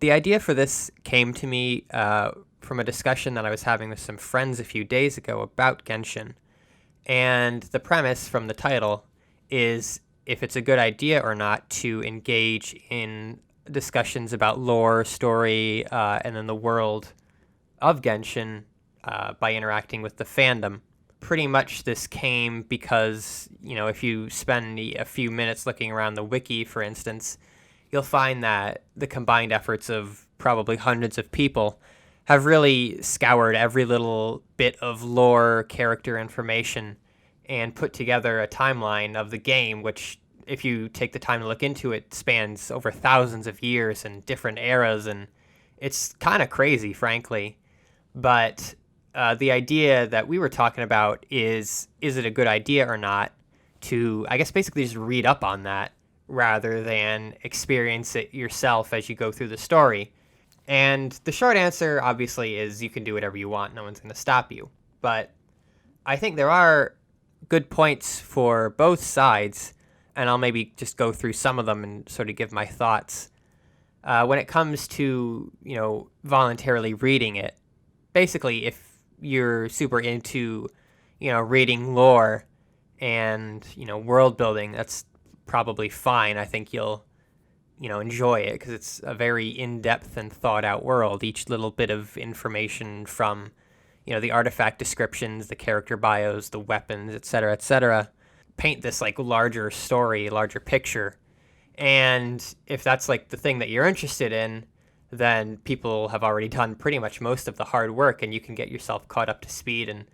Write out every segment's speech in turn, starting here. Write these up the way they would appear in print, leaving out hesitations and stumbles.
The idea for this came to me from a discussion that I was having with some friends a few days ago about Genshin. And the premise from the title is if it's a good idea or not to engage in discussions about lore, story, and then the world of Genshin by interacting with the fandom. Pretty much this came because, if you spend a few minutes looking around the wiki, for instance, you'll find that the combined efforts of probably hundreds of people have really scoured every little bit of lore, character information, and put together a timeline of the game, which, if you take the time to look into it, spans over thousands of years and different eras, and it's kind of crazy, frankly. But the idea that we were talking about is it a good idea or not to, I guess, basically just read up on that rather than experience it yourself as you go through the story. And the short answer, obviously, is you can do whatever you want. No one's going to stop you. But I think there are good points for both sides, and I'll maybe just go through some of them and sort of give my thoughts. When it comes to, voluntarily reading it, basically, if you're super into, reading lore and, world building, that's probably fine. I think you'll, enjoy it because it's a very in-depth and thought-out world. Each little bit of information from, the artifact descriptions, the character bios, the weapons, etc., paint this like larger story, larger picture. And if that's like the thing that you're interested in, then people have already done pretty much most of the hard work, and you can get yourself caught up to speed and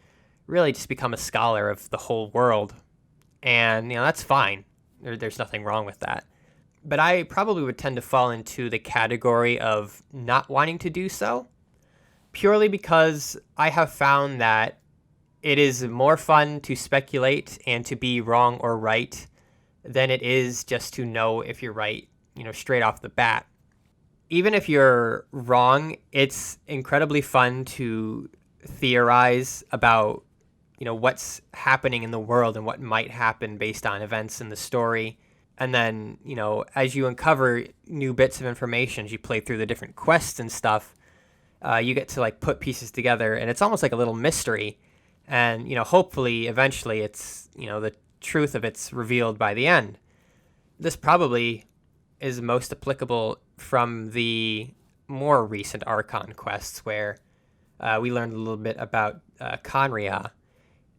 really just become a scholar of the whole world. And, that's fine. There's nothing wrong with that. But I probably would tend to fall into the category of not wanting to do so, purely because I have found that it is more fun to speculate and to be wrong or right than it is just to know if you're right, straight off the bat. Even if you're wrong, it's incredibly fun to theorize about, what's happening in the world and what might happen based on events in the story. And then, as you uncover new bits of information, as you play through the different quests and stuff, you get to like put pieces together, and it's almost like a little mystery. And, hopefully, eventually, it's, the truth of it's revealed by the end. This probably is most applicable from the more recent Archon quests, where we learned a little bit about Conria.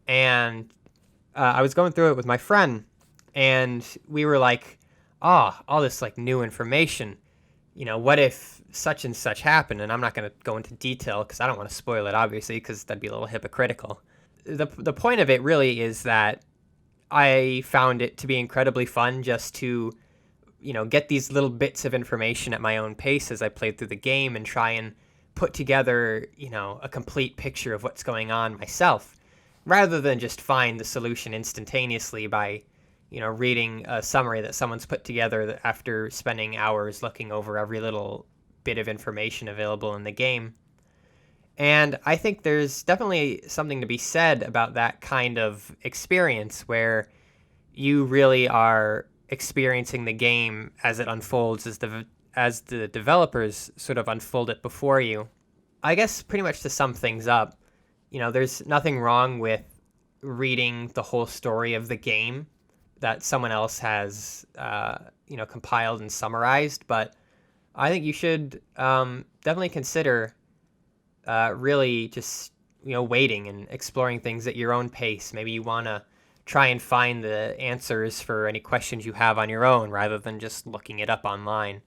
And I was going through it with my friend, and we were like, all this like new information. What if such and such happened? And I'm not going to go into detail because I don't want to spoil it, obviously, because that'd be a little hypocritical. The point of it really is that I found it to be incredibly fun just to, get these little bits of information at my own pace as I played through the game and try and put together, a complete picture of what's going on myself, rather than just find the solution instantaneously by, reading a summary that someone's put together after spending hours looking over every little bit of information available in the game. And I think there's definitely something to be said about that kind of experience where you really are experiencing the game as it unfolds, as the developers sort of unfold it before you. I guess pretty much to sum things up, there's nothing wrong with reading the whole story of the game that someone else has, compiled and summarized, but I think you should definitely consider really just, waiting and exploring things at your own pace. Maybe you want to try and find the answers for any questions you have on your own rather than just looking it up online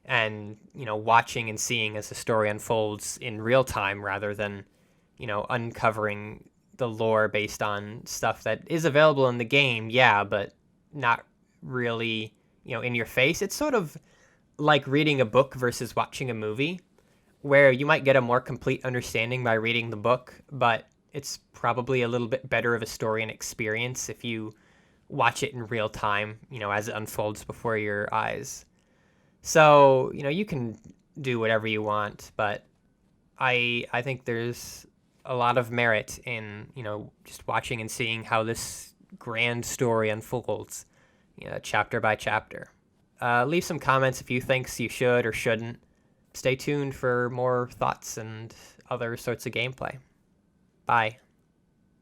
and, watching and seeing as the story unfolds in real time rather than, uncovering the lore based on stuff that is available in the game, yeah, but not really, in your face. It's sort of like reading a book versus watching a movie, where you might get a more complete understanding by reading the book, but it's probably a little bit better of a story and experience if you watch it in real time, as it unfolds before your eyes. So, you can do whatever you want, but I think there's a lot of merit in, just watching and seeing how this grand story unfolds, chapter by chapter. Leave some comments if you think you should or shouldn't. stay tuned for more thoughts and other sorts of gameplay. Bye.